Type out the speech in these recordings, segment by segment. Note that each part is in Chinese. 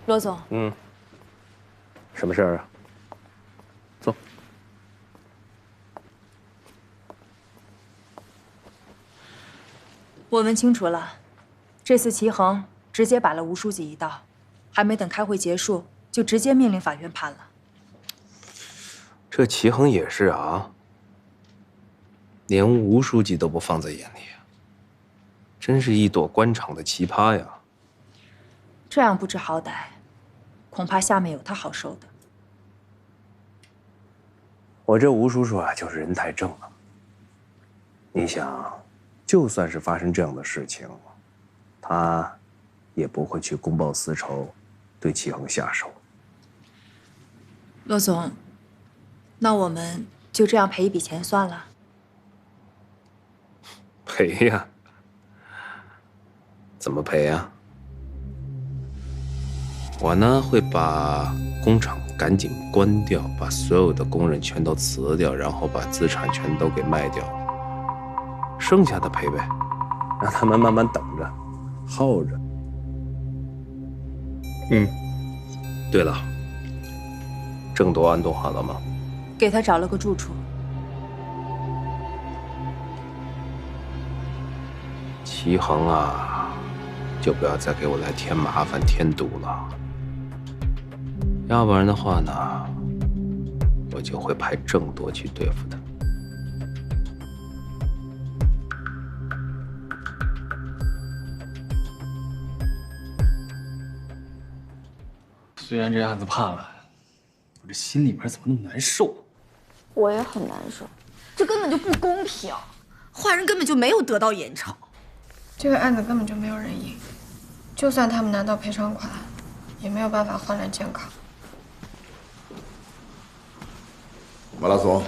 罗总，什么事儿啊？坐。我问清楚了，这次齐衡直接摆了吴书记一道，还没等开会结束，就直接命令法院判了。这齐衡也是啊，连吴书记都不放在眼里啊，真是一朵官场的奇葩呀！这样不知好歹，恐怕下面有他好受的。我这吴叔叔啊，就是人太正了。你想，就算是发生这样的事情，他也不会去公报私仇，对齐衡下手。罗总，那我们就这样赔一笔钱算了。赔呀？怎么赔呀？我呢会把工厂赶紧关掉，把所有的工人全都辞掉，然后把资产全都给卖掉，剩下的赔呗，让他们慢慢等着，耗着。对了，郑铎安顿好了吗？给他找了个住处。齐衡啊，就不要再给我来添麻烦添堵了。要不然的话呢，我就会派郑铎去对付他。虽然这案子判了，我这心里边怎么那么难受？我也很难受，这根本就不公平，坏人根本就没有得到严惩。这个案子根本就没有人赢，就算他们拿到赔偿款，也没有办法换来健康。马拉松，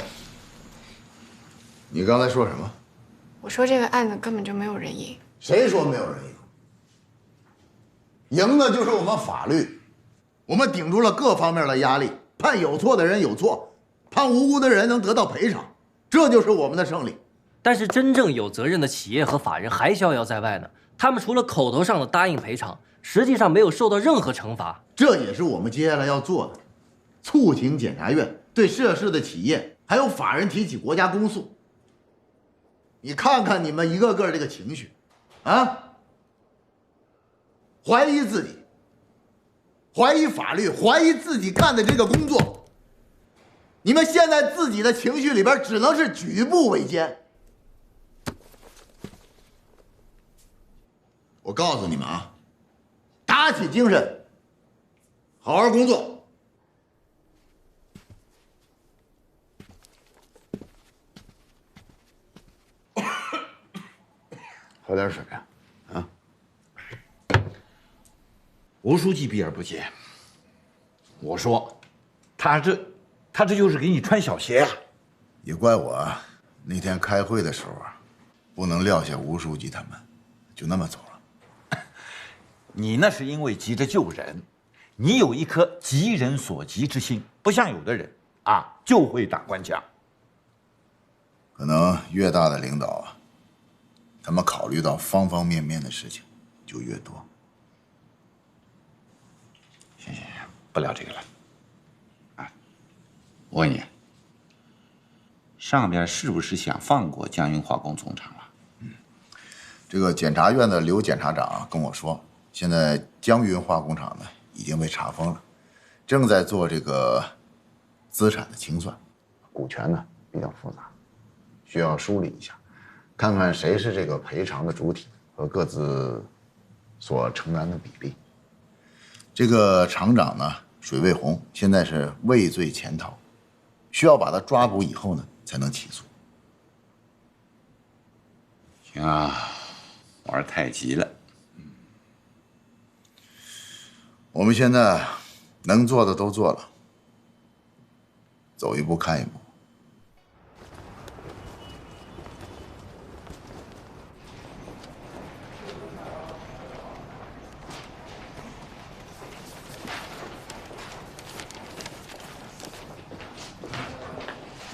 你刚才说什么？我说这个案子根本就没有人赢。谁说没有人赢？赢的就是我们法律，我们顶住了各方面的压力，判有错的人有错，判无辜的人能得到赔偿，这就是我们的胜利。但是真正有责任的企业和法人还逍遥在外呢，他们除了口头上的答应赔偿，实际上没有受到任何惩罚。这也是我们接下来要做的，促请检察院对涉事的企业还有法人提起国家公诉。你看看你们一个个这个情绪，啊，怀疑自己，怀疑法律，怀疑自己干的这个工作。你们现在自己的情绪里边只能是举步维艰。我告诉你们啊，打起精神，好好工作。喝点水啊！吴书记避而不见。我说，他这就是给你穿小鞋呀！也怪我那天开会的时候啊，不能撂下吴书记他们，就那么走了。你那是因为急着救人，你有一颗急人所急之心，不像有的人啊就会打官腔。可能越大的领导啊，他们考虑到方方面面的事情就越多。行，不聊这个了。啊，我问你，上边是不是想放过江云化工总厂了？这个检察院的刘检察长跟我说，现在江云化工厂呢已经被查封了，正在做这个资产的清算，股权呢比较复杂，需要梳理一下，看看谁是这个赔偿的主体和各自所承担的比例。这个厂长呢，水卫红现在是畏罪潜逃，需要把他抓捕以后呢，才能起诉。行啊，玩太极了。我们现在能做的都做了，走一步看一步。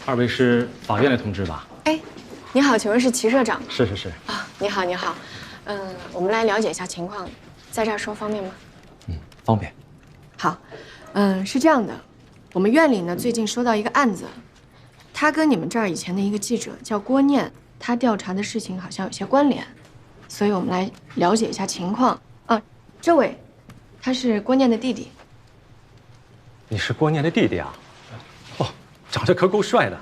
二位是法院的同志吧？哎，你好，请问是齐社长？是啊，你好，你好。我们来了解一下情况，在这儿说方便吗？方便。好，是这样的，我们院里呢最近收到一个案子，他跟你们这儿以前的一个记者叫郭念，他调查的事情好像有些关联，所以我们来了解一下情况啊。这位，他是郭念的弟弟。你是郭念的弟弟啊？哦，长得可够帅的。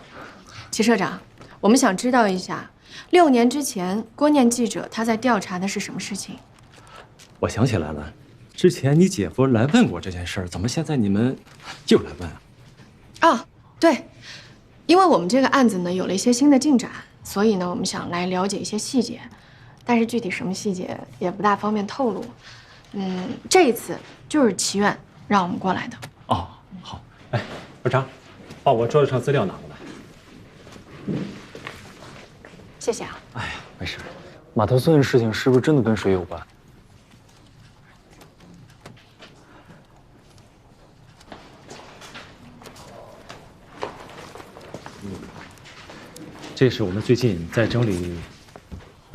齐社长，我们想知道一下，6年之前郭念记者他在调查的是什么事情？我想起来了，之前你姐夫来问过这件事儿，怎么现在你们又来问啊？啊，对，因为我们这个案子呢有了一些新的进展，所以呢我们想来了解一些细节，但是具体什么细节也不大方便透露。这一次就是齐院让我们过来的。哦，好，哎，二张，把我桌子上资料拿过来。谢谢啊。哎呀，没事。马头村的事情是不是真的跟水有关？这是我们最近在整理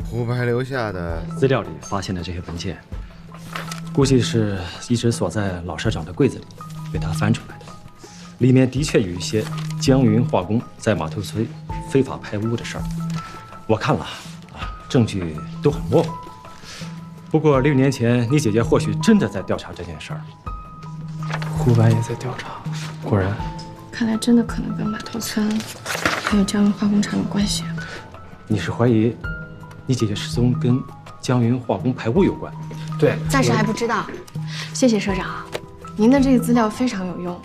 胡白留下的资料里发现的这些文件，估计是一直锁在老社长的柜子里，被他翻出来的。里面的确有一些江云化工在码头村非法排污的事儿。我看了证据都很模糊。不过6年前，你姐姐或许真的在调查这件事儿。胡白也在调查，果然。看来真的可能跟码头村还有江云化工厂有关系。你是怀疑你姐姐失踪跟江云化工排污有关？对，暂时还不知道。谢谢社长，您的这个资料非常有用。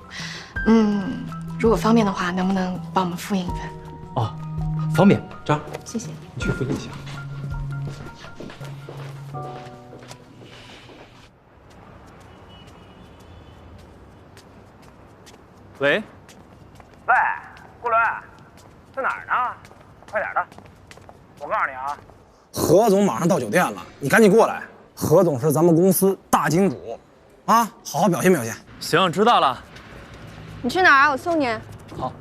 如果方便的话，能不能帮我们复印一份？哦，方便，张，谢谢。你去复印一下。喂，喂，顾伦，在哪儿呢？快点的！我告诉你啊，何总马上到酒店了，你赶紧过来。何总是咱们公司大金主，啊，好好表现表现。行，知道了。你去哪儿啊？我送你。好。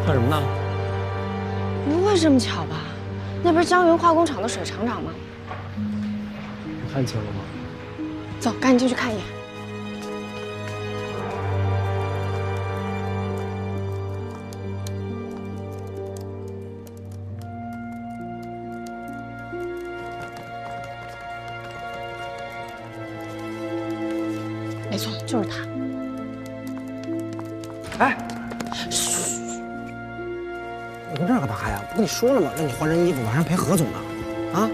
看什么呢？不会这么巧吧？那不是江云化工厂的水厂长吗？你看清了吗？走，赶紧进去看一眼。没错，就是他。哎，嘘！你跟这儿干嘛呀？不跟你说了吗？让你换身衣服，晚上陪何总呢。啊？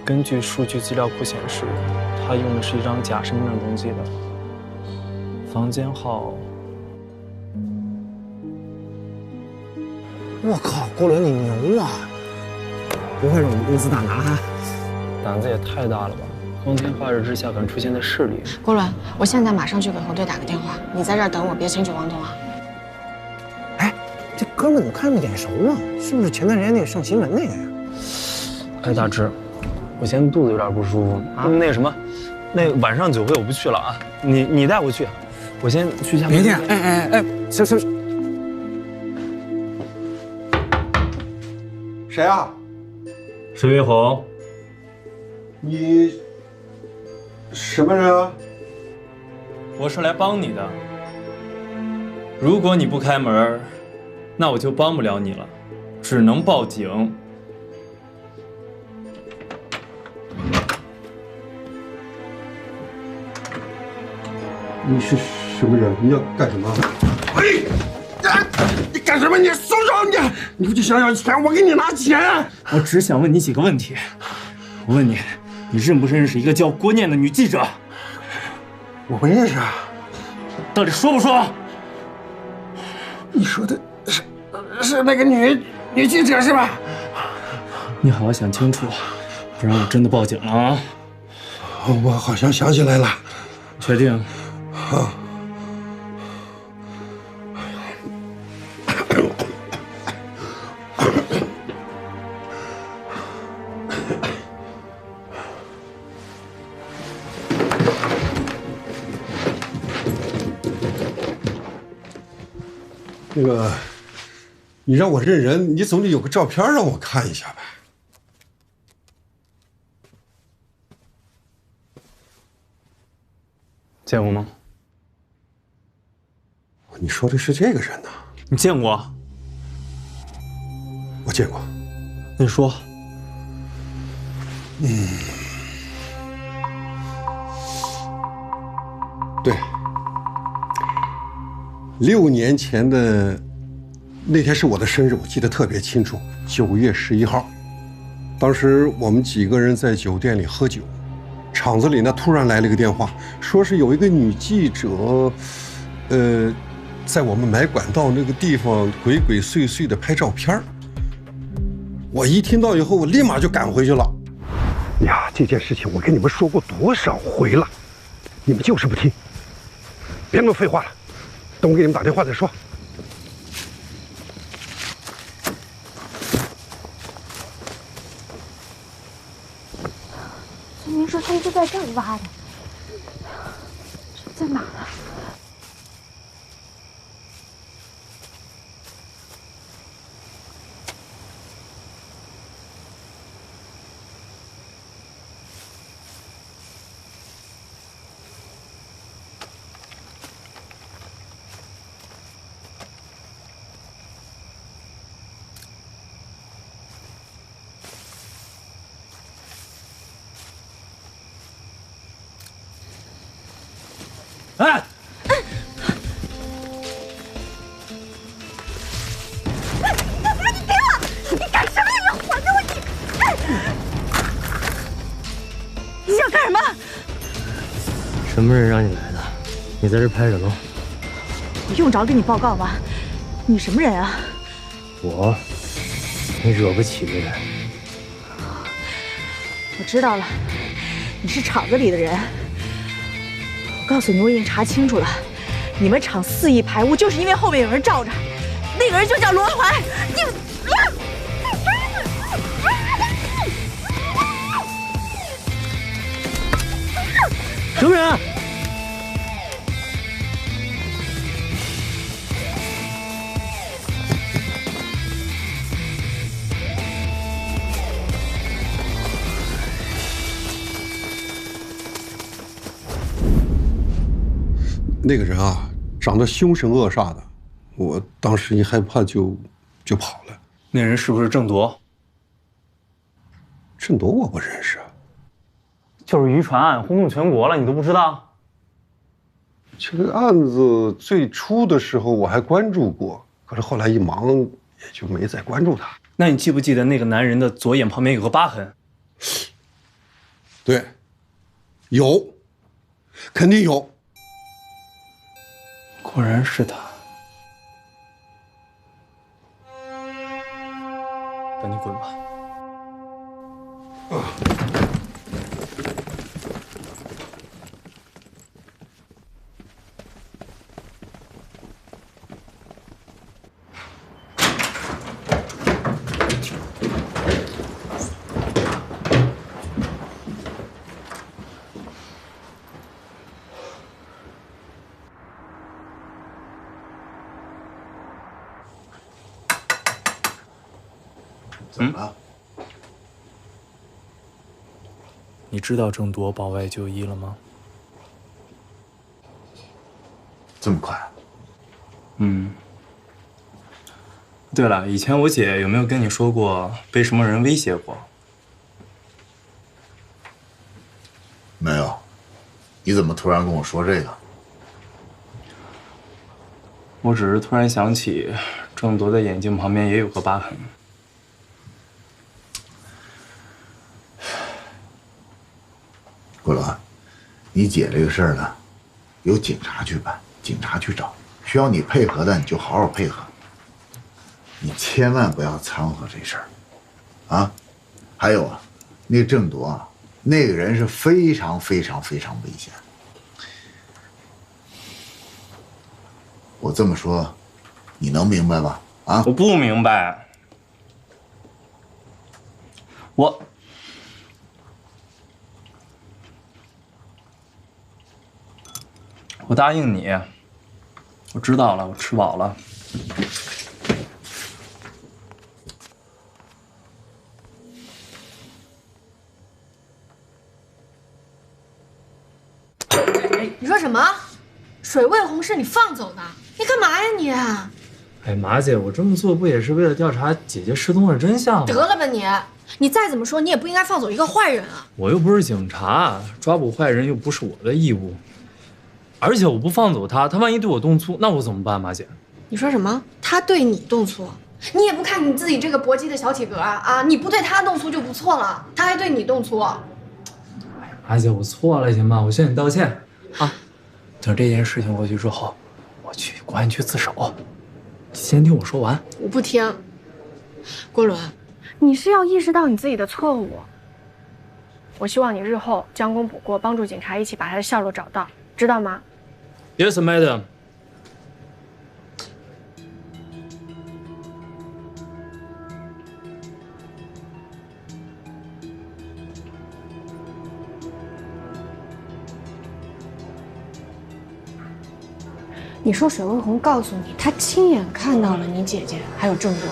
根据数据资料库显示，他用的是一张假身份证登记的，房间号。我靠，郭伦你牛啊！不愧是我们公司大拿哈。胆子也太大了吧！光天化日之下敢出现在市里。郭伦，我现在马上去给侯队打个电话，你在这儿等我，别轻举妄动啊。哎，这哥们怎么看着眼熟啊？是不是前段时间那个上新闻那个呀？哎，大志，我现在肚子有点不舒服啊。那什么，那晚上酒会我不去了啊，你带我去，我先去下面。别介，哎，行。谁啊？沈云红。你什么人啊？我是来帮你的。如果你不开门，那我就帮不了你了，只能报警。你是什么人？你要干什么？你干什么？你松手！你不就想要钱？我给你拿钱。我只想问你几个问题。我问你。你认不认识一个叫郭念的女记者？我不认识啊。到底说不说？你说的是那个女记者是吧？你好好想清楚，不然我真的报警了啊！我好像想起来了。确定？啊。那个，你让我认人，你总得有个照片让我看一下呗。见过吗？你说的是这个人呐？你见过？我见过。那你说。对，6年前的那天是我的生日，我记得特别清楚，9月11号。当时我们几个人在酒店里喝酒，厂子里呢突然来了一个电话，说是有一个女记者，在我们买管道那个地方鬼鬼祟祟的拍照片。我一听到以后，我立马就赶回去了。呀，这件事情我跟你们说过多少回了，你们就是不听。别那么废话了，等我给你们打电话再说。村民说他们是在这儿挖的，在哪儿啊？哎！你干嘛？你给我！你干什么？你还给我！你想干什么？什么人让你来的？你在这拍什么？我用着跟你报告吗？你什么人啊？我，你惹不起的人。我知道了，你是厂子里的人。我告诉你，我已经查清楚了，你们厂4亿排污就是因为后面有人罩着，那个人就叫罗怀。你，什么人？那个人啊，长得凶神恶煞的，我当时一害怕就跑了。那人是不是郑铎？郑铎我不认识啊。就是渔船案轰动全国了，你都不知道？这个案子最初的时候我还关注过，可是后来一忙也就没再关注他。那你记不记得那个男人的左眼旁边有个疤痕？对，有，肯定有。果然是他。赶紧滚吧。怎么了？你知道郑铎保外就医了吗？这么快？对了，以前我姐有没有跟你说过被什么人威胁过？没有。你怎么突然跟我说这个？我只是突然想起，郑铎的眼睛旁边也有个疤痕。桂鸾，你姐这个事儿呢，由警察去办，警察去找，需要你配合的你就好好配合，你千万不要掺和这事儿，啊！还有啊，那郑铎啊，那个人是非常非常非常危险。我这么说，你能明白吧？啊！我不明白。我答应你，我知道了，我吃饱了。你说什么？水卫红是你放走的？你干嘛呀你？哎，马姐，我这么做不也是为了调查姐姐失踪的真相吗？得了吧你！你再怎么说，你也不应该放走一个坏人啊！我又不是警察，抓捕坏人又不是我的义务。而且我不放走他，他万一对我动粗，那我怎么办，马姐？你说什么？他对你动粗？你也不看你自己这个搏击的小体格啊！你不对他动粗就不错了，他还对你动粗。马姐，我错了，行吗？我向你道歉啊！等这件事情过去之后，我去公安局自首。先听我说完。我不听。郭伦，你是要意识到你自己的错误。我希望你日后将功补过，帮助警察一起把他的下落找到，知道吗？ Yes, madam. 你说水卫红告诉你，他亲眼看到了你姐姐还有郑多。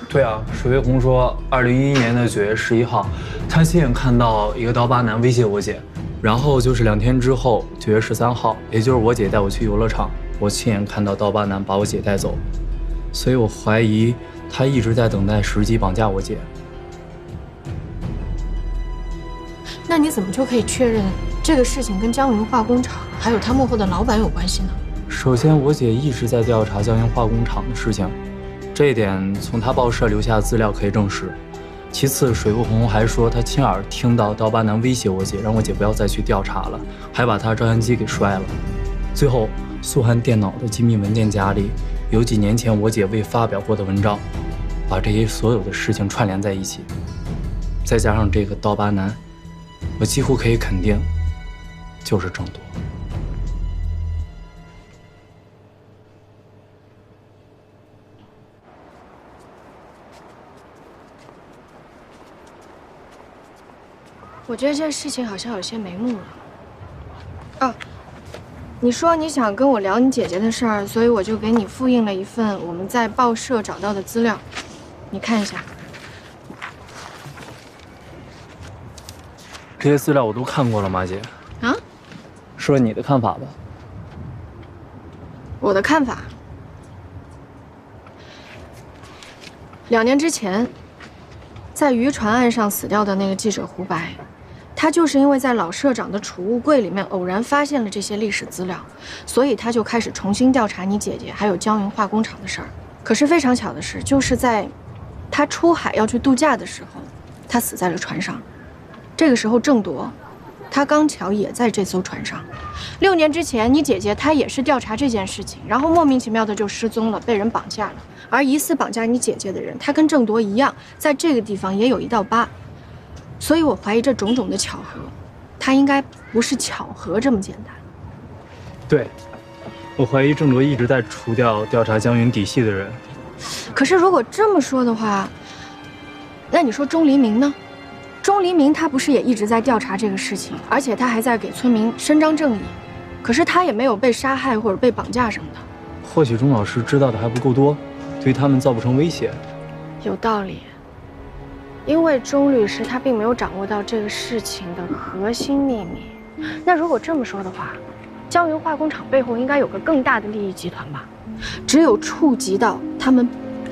对啊，水卫红说，2011年的9月11号，他亲眼看到一个刀疤男威胁我姐，然后就是2天之后，9月13号，也就是我姐带我去游乐场，我亲眼看到刀疤男把我姐带走，所以我怀疑他一直在等待时机绑架我姐。那你怎么就可以确认这个事情跟江云化工厂还有他幕后的老板有关系呢？首先，我姐一直在调查江云化工厂的事情，这一点从她报社留下的资料可以证实。其次，水卫红还说他亲耳听到刀疤男威胁我姐，让我姐不要再去调查了，还把她照相机给摔了。最后，苏涵电脑的机密文件夹里有几年前我姐未发表过的文章，把这些所有的事情串联在一起，再加上这个刀疤男，我几乎可以肯定，就是郑多。我觉得这事情好像有些眉目了。哦，你说你想跟我聊你姐姐的事儿，所以我就给你复印了一份我们在报社找到的资料，你看一下。这些资料我都看过了，马姐。啊？说你的看法吧。我的看法，2年之前，在渔船案上死掉的那个记者胡白。他就是因为在老社长的储物柜里面偶然发现了这些历史资料，所以他就开始重新调查你姐姐还有江云化工厂的事儿。可是非常巧的是，就是在他出海要去度假的时候，他死在了船上。这个时候郑铎，他刚巧也在这艘船上。6年之前，你姐姐她也是调查这件事情，然后莫名其妙的就失踪了，被人绑架了。而疑似绑架你姐姐的人，他跟郑铎一样，在这个地方也有一道疤。所以我怀疑这种种的巧合，它应该不是巧合这么简单。对，我怀疑郑铎一直在除掉调查江云底细的人。可是如果这么说的话，那你说钟黎明呢？钟黎明他不是也一直在调查这个事情，而且他还在给村民伸张正义，可是他也没有被杀害或者被绑架什么的。或许钟老师知道的还不够多，对他们造不成威胁。有道理。因为钟律师他并没有掌握到这个事情的核心秘密，那如果这么说的话，江云化工厂背后应该有个更大的利益集团吧？只有触及到他们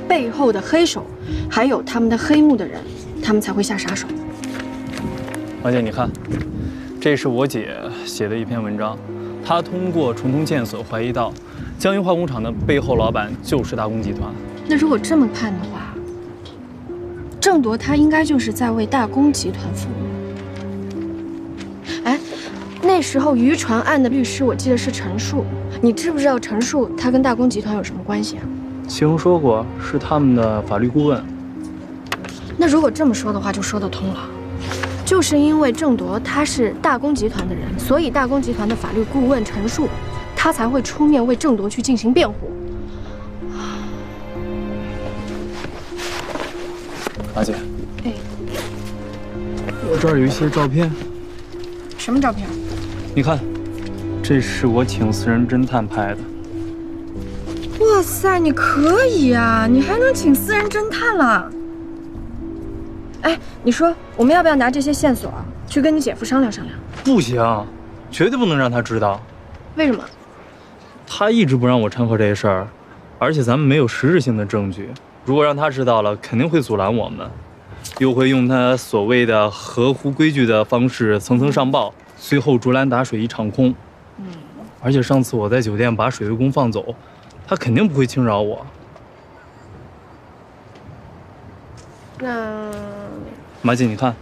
背后的黑手，还有他们的黑幕的人，他们才会下杀手。王姐，你看，这是我姐写的一篇文章，她通过重重线索怀疑到江云化工厂的背后老板就是大公集团。那如果这么看的话，郑铎他应该就是在为大公集团服务。哎，那时候渔船案的律师我记得是陈树，你知不知道陈树他跟大公集团有什么关系啊？听说过，是他们的法律顾问。那如果这么说的话，就说得通了。就是因为郑铎他是大公集团的人，所以大公集团的法律顾问陈树，他才会出面为郑铎去进行辩护。马姐，哎，我这儿有一些照片。什么照片？你看，这是我请私人侦探拍的。哇塞，你可以啊，你还能请私人侦探了。哎，你说我们要不要拿这些线索去跟你姐夫商量商量？不行，绝对不能让他知道。为什么？他一直不让我掺和这事儿，而且咱们没有实质性的证据。如果让他知道了，肯定会阻拦我们，又会用他所谓的合乎规矩的方式层层上报，最后竹篮打水一场空。而且上次我在酒店把水卫工放走，他肯定不会轻饶我。那马姐，你看，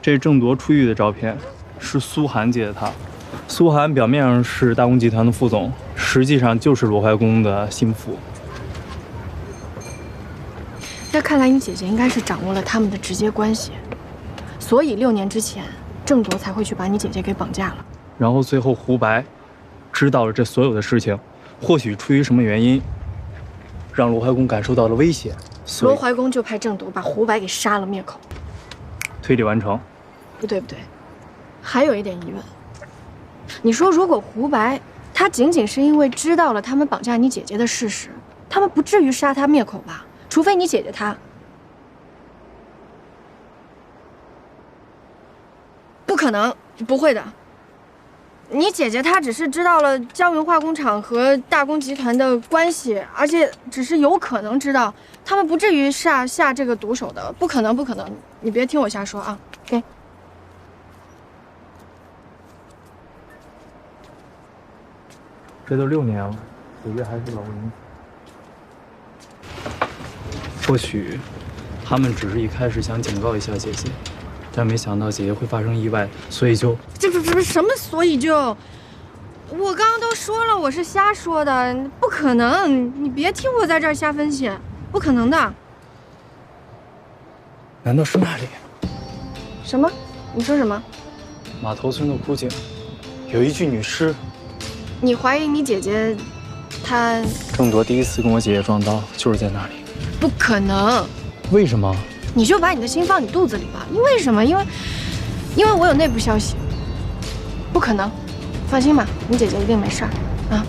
这是郑铎出狱的照片，是苏涵接的他。苏涵表面上是大公集团的副总，实际上就是罗怀公的心腹。那看来你姐姐应该是掌握了他们的直接关系，所以6年之前，郑铎才会去把你姐姐给绑架了。然后最后胡白知道了这所有的事情，或许出于什么原因，让罗怀公感受到了威胁，罗怀公就派郑铎把胡白给杀了灭口。推理完成。不对，还有一点疑问。你说，如果胡白他仅仅是因为知道了他们绑架你姐姐的事实，他们不至于杀他灭口吧？除非你姐姐她……不可能，不会的。你姐姐她只是知道了江云化工厂和大公集团的关系，而且只是有可能知道，他们不至于下这个毒手的。不可能，不可能！你别听我瞎说啊！给。这都6年了，姐姐还是老人。或许他们只是一开始想警告一下姐姐，但没想到姐姐会发生意外，所以就……这不什么所以就？我刚刚都说了，我是瞎说的，不可能！你别听我在这儿瞎分析，不可能的。难道是那里？什么？你说什么？马头村的枯井有一具女尸。你怀疑你姐姐，她……郑铎第一次跟我姐姐撞刀就是在那里。不可能！为什么？你就把你的心放你肚子里吧。因为什么？因为我有内部消息。不可能，放心吧，你姐姐一定没事儿啊。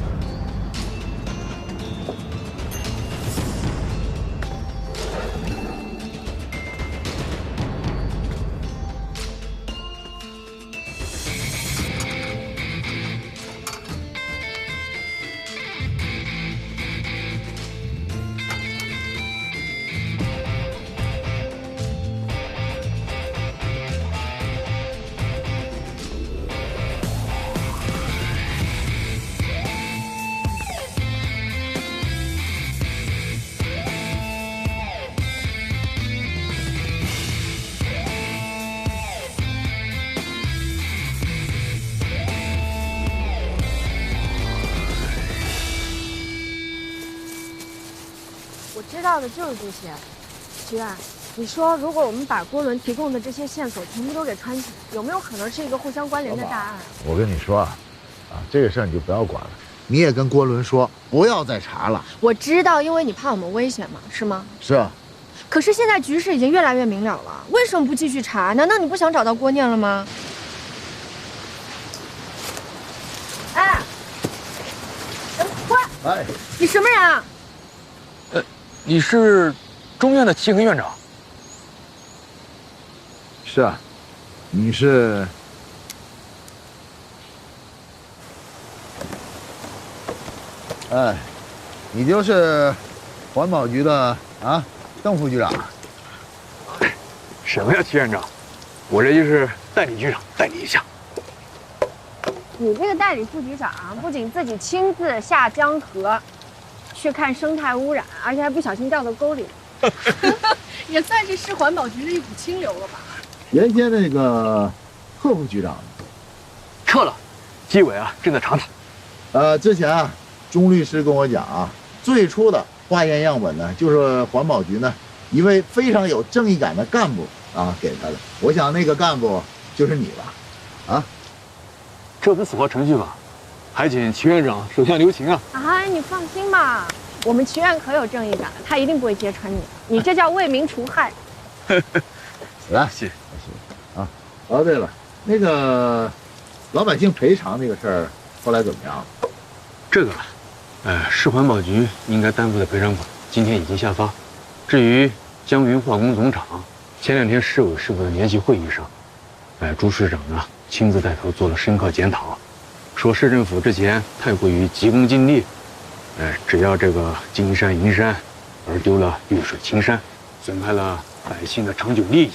知道的就是这些。徐远，你说如果我们把郭伦提供的这些线索全部都给穿起来，有没有可能是一个互相关联的大案？我跟你说这个事儿你就不要管了，你也跟郭伦说不要再查了。我知道，因为你怕我们危险嘛，是吗？是啊。可是现在局势已经越来越明了了，为什么不继续查？难道你不想找到郭念了吗？哎，快！哎，你什么人啊？你是中院的齐恒院长？是啊，你是？哎，你就是环保局的邓副局长。什么呀，齐院长？我这就是代理局长，带你一下。你这个代理副局长不仅自己亲自下江河去看生态污染，而且还不小心掉到沟里，也算是市环保局的一股清流了吧？原先那个贺副局长撤了，纪委正在查他。之前钟律师跟我讲最初的化验样本呢，就是环保局呢一位非常有正义感的干部给他的。我想那个干部就是你吧？这不符合程序吧？还请齐院长手下留情啊！你放心吧，我们齐院可有正义感了，他一定不会揭穿你的。你这叫为民除害。来，谢谢对了，那个老百姓赔偿那个事儿后来怎么样？这个，市环保局应该担负的赔偿款今天已经下发。至于江云化工总厂，前2天市委市部的联席会议上，朱市长呢亲自带头做了深刻检讨，说市政府之前太过于急功近利，只要这个金山银山，而丢了绿水青山，损害了百姓的长久利益，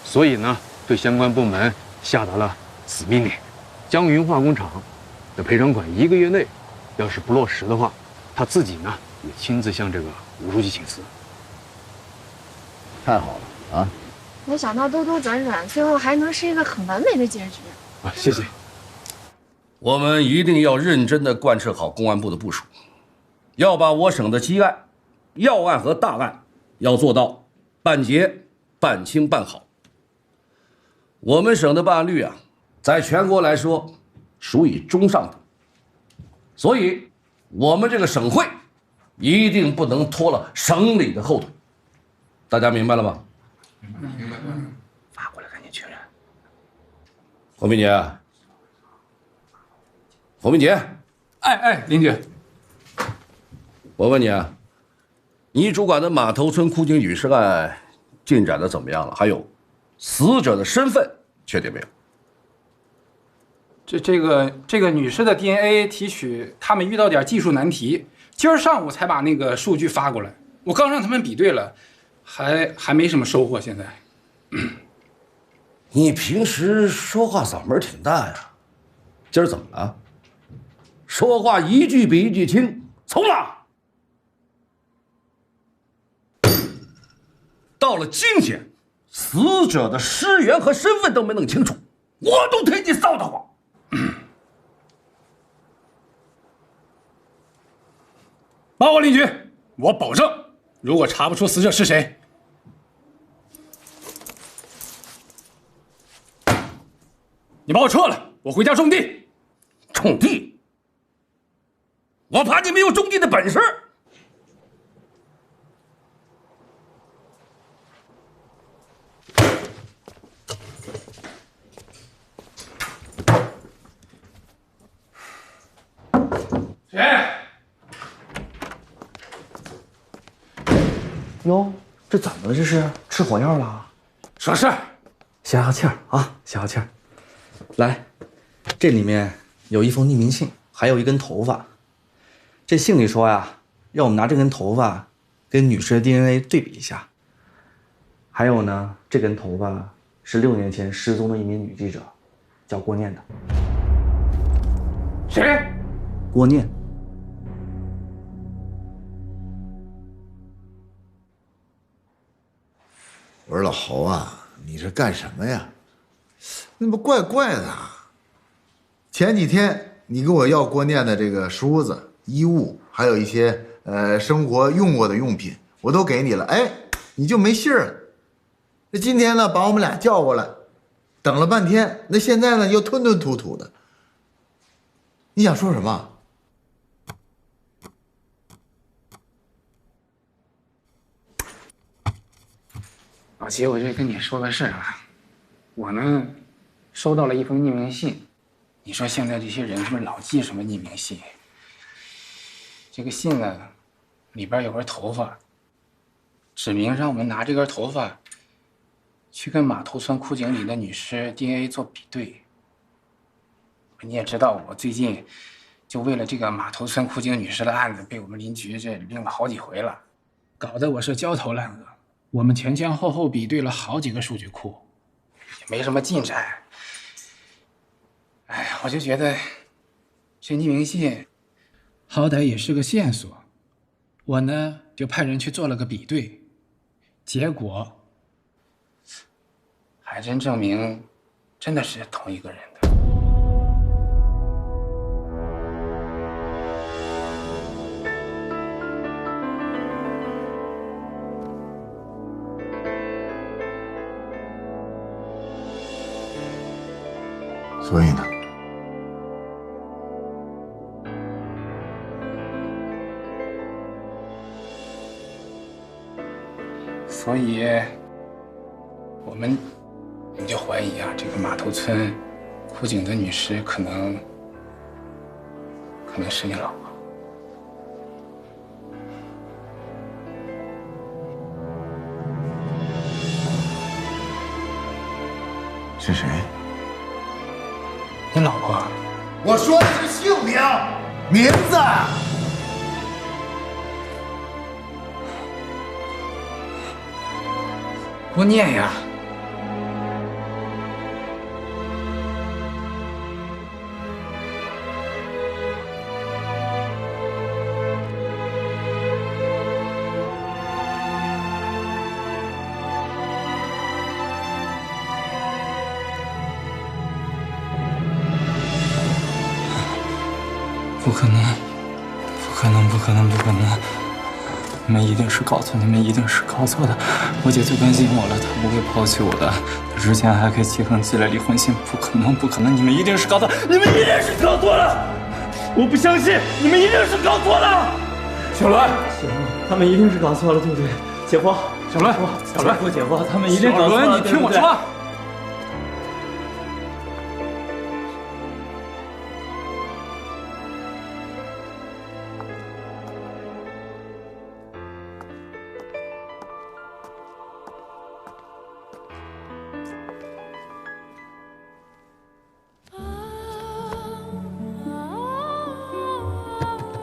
所以呢，对相关部门下达了死命令。江云化工厂的赔偿款1个月内要是不落实的话，他自己呢也亲自向这个吴书记请辞。太好了啊！没想到兜兜转转，最后还能是一个很完美的结局。啊，谢谢。我们一定要认真地贯彻好公安部的部署，要把我省的积案、要案和大案要做到办结、办清、办好。我们省的办案率啊，在全国来说属于中上等，所以我们这个省会一定不能拖了省里的后腿。大家明白了吗？明白。发过来，赶紧确认。侯明杰，侯明杰，林局，我问你啊，你主管的码头村枯井女尸案进展的怎么样了？还有，死者的身份确定没有？这个女尸的 DNA 提取，他们遇到点技术难题，今儿上午才把那个数据发过来，我刚让他们比对了。还没什么收获。现在，你平时说话嗓门挺大呀，今儿怎么了？说话一句比一句轻，从哪？到了今天，死者的尸源和身份都没弄清楚，我都替你臊得慌。报告邻居，我保证，如果查不出死者是谁，你把我撤了，我回家种地。种地？我怕你没有种地的本事。谁？哟，这怎么了？这是吃火药了？说事儿，消消气儿啊，消消气儿。来，这里面有一封匿名信，还有一根头发。这信里说呀，让我们拿这根头发跟女尸的 DNA 对比一下。还有呢，这根头发是6年前失踪的一名女记者，叫郭念的。谁？郭念。我说老侯啊，你这干什么呀？那不怪怪的。前几天你跟我要郭念的这个梳子、衣物，还有一些生活用过的用品，我都给你了，哎，你就没信儿了。那今天呢，把我们俩叫过来，等了半天，那现在呢又吞吞吐吐的。你想说什么？老齐，我就跟你说个事儿啊，我呢收到了一封匿名信，你说现在这些人是不是老寄什么匿名信？这个信呢，里边有根头发，指明让我们拿这根头发去跟码头村枯井里的女尸 DNA 做比对。你也知道，我最近就为了这个码头村枯井女尸的案子，被我们邻居这拎了好几回了，搞得我是焦头烂额。我们前前后后比对了好几个数据库，也没什么进展。哎呀，我就觉得这匿名信好歹也是个线索，我呢就派人去做了个比对，结果还真证明真的是同一个人的。所以呢？所以，我们就怀疑啊，这个码头村枯井的女尸可能是你老婆。是谁？你老婆。我说的是姓名、名字。郭念呀。不可能，不可能，不可能，不可能！你们一定是搞错，你们一定是搞错的。我姐最关心我了，她不会抛弃我的。她之前还给齐恒寄了离婚信，不可能，不可能！你们一定是搞错，你们一定是搞错了！我不相信，你们一定是搞错了！小伦，他们一定是搞错了，对不对？姐夫，小伦，小伦，姐夫，他们一定搞错了，小伦，你听我说。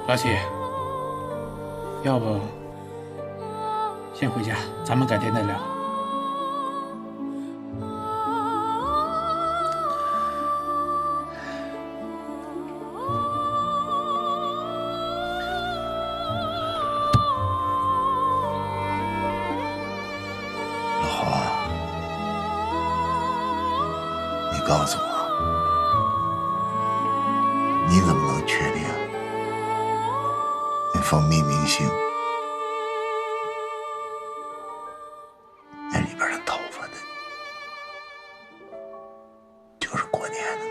老七，要不先回家，咱们改天再聊。老黄，你告诉我，你怎么能确定那封匿名信那里边的头发的就是郭念的？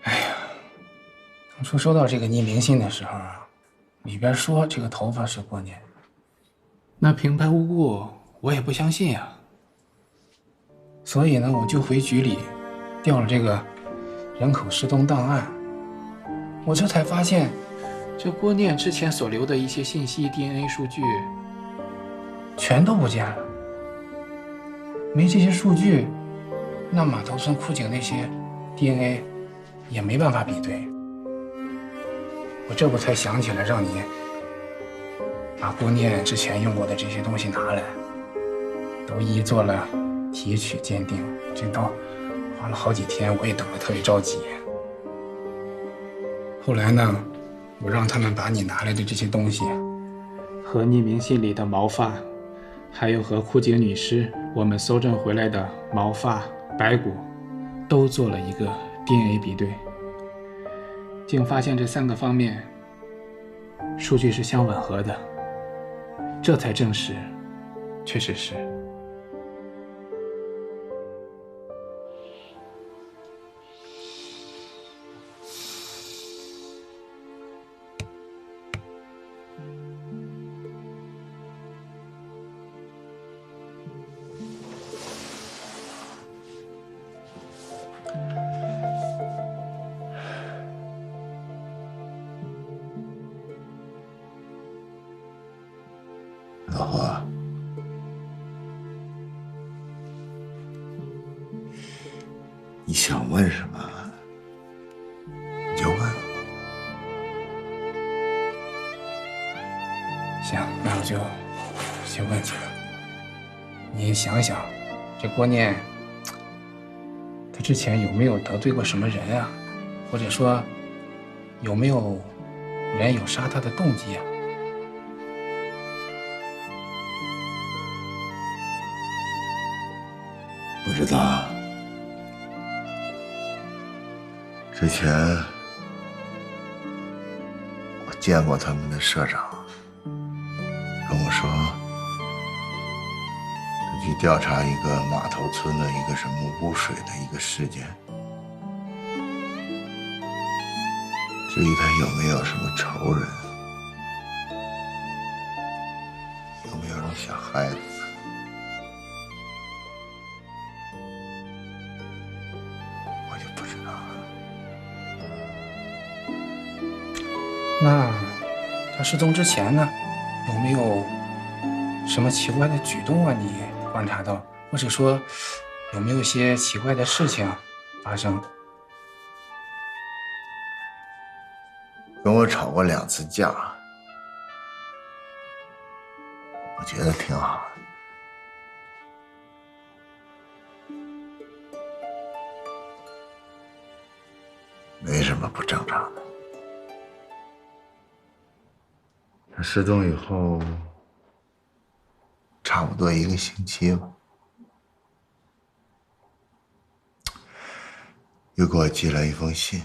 哎呀，当初收到这个匿名信的时候啊，里边说这个头发是郭念，那平白无故我也不相信呀。所以呢，我就回局里调了这个人口失踪档案。我这才发现，这郭念之前所留的一些信息、DNA 数据，全都不见了。没这些数据，那马头村枯井那些 DNA 也没办法比对。我这不才想起来让你把郭念之前用过的这些东西拿来，都一一做了提取鉴定，这都花了好几天，我也等得特别着急。后来呢，我让他们把你拿来的这些东西，和匿名信里的毛发，还有和枯井女尸我们搜证回来的毛发、白骨，都做了一个 DNA 比对，竟发现这3个方面数据是相吻合的，这才证实，确实是。老何，你想问什么你就问。行，那我就先问几个。你想想，这郭念，他之前有没有得罪过什么人啊？或者说，有没有人有杀他的动机啊？不知道。之前我见过他们的社长，跟我说他去调查一个码头村的一个什么污水的一个事件。至于他有没有什么仇人，有没有人想害他，我就不知道了。那他失踪之前呢，有没有什么奇怪的举动啊？你观察到，或者说有没有一些奇怪的事情发生？跟我吵过2次架，我觉得挺好的。没什么不正常的。他失踪以后，差不多1个星期吧，又给我寄了一封信。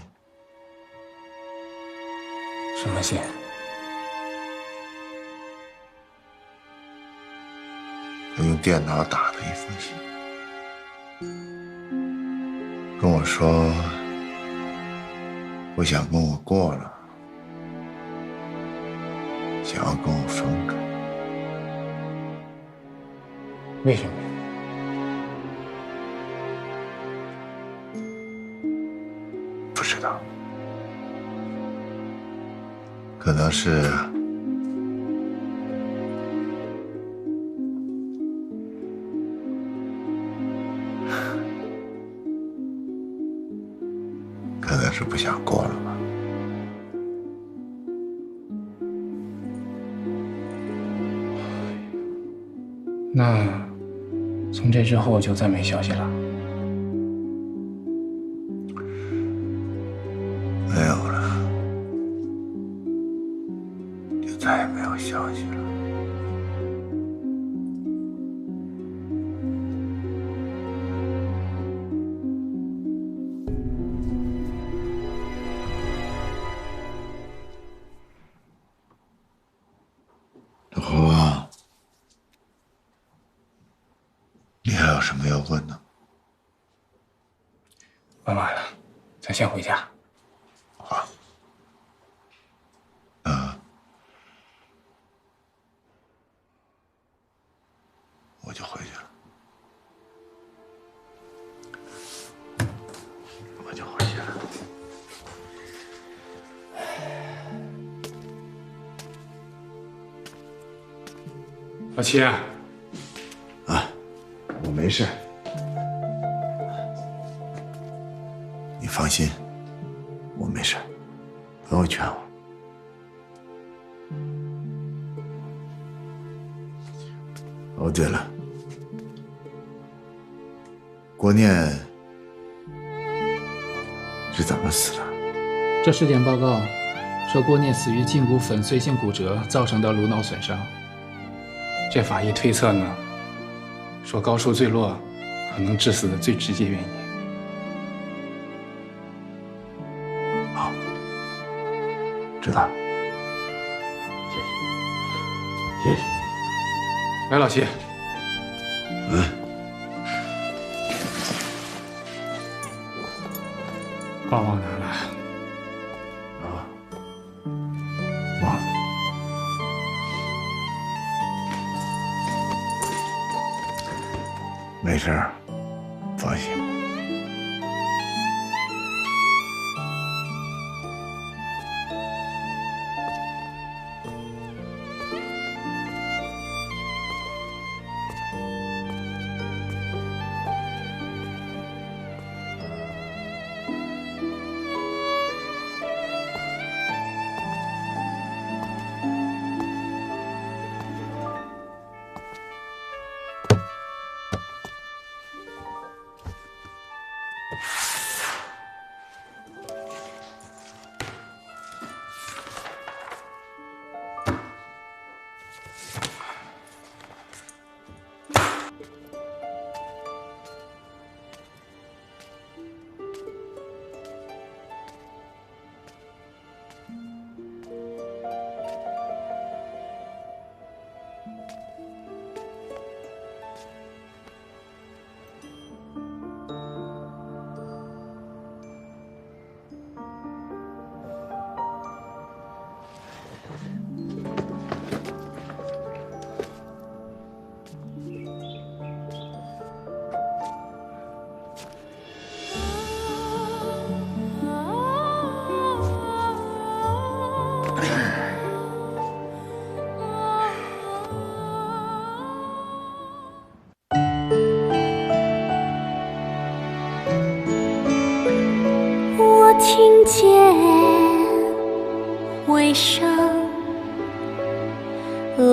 什么信？他用电脑打的一封信，跟我说不想跟我过了，想要跟我分开。为什么？不知道，可能是不想过了吧。那从这之后就再没消息了？没有了，就再也没有消息了。老侯啊，你还有什么要问的？问完了，咱先回家。好。我就回去了。我就回去了。老七，啊，我没事。你放心，我没事，不用劝我。哦，对了，郭念是怎么死的？这尸检报告说郭念死于胫骨粉碎性骨折造成的颅脑损伤。这法医推测呢，说高处坠落可能致死的最直接原因。好，知道了。谢谢。来，老七。话忘拿了。忘了。没事儿，放心。见回声，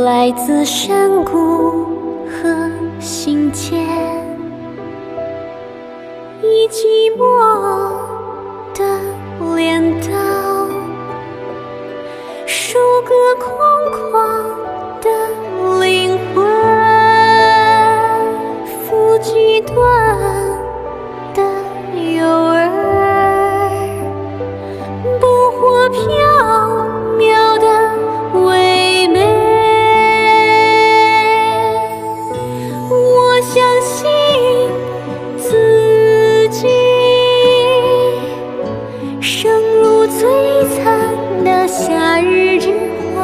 来自山谷和心间，以寂寞的镰刀，收割空旷的灵魂，抚几段的诱饵，捕获缥缈的唯美。我相信自己，生如璀璨的夏日之花，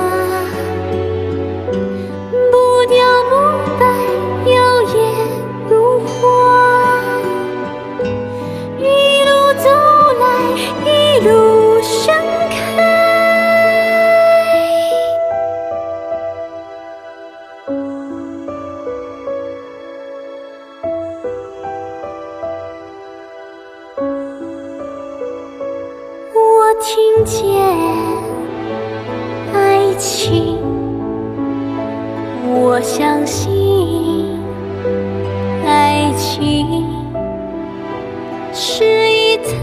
不凋不败，摇曳如花。一路走来，一路盛开。我听见爱情，我相信爱情是一滩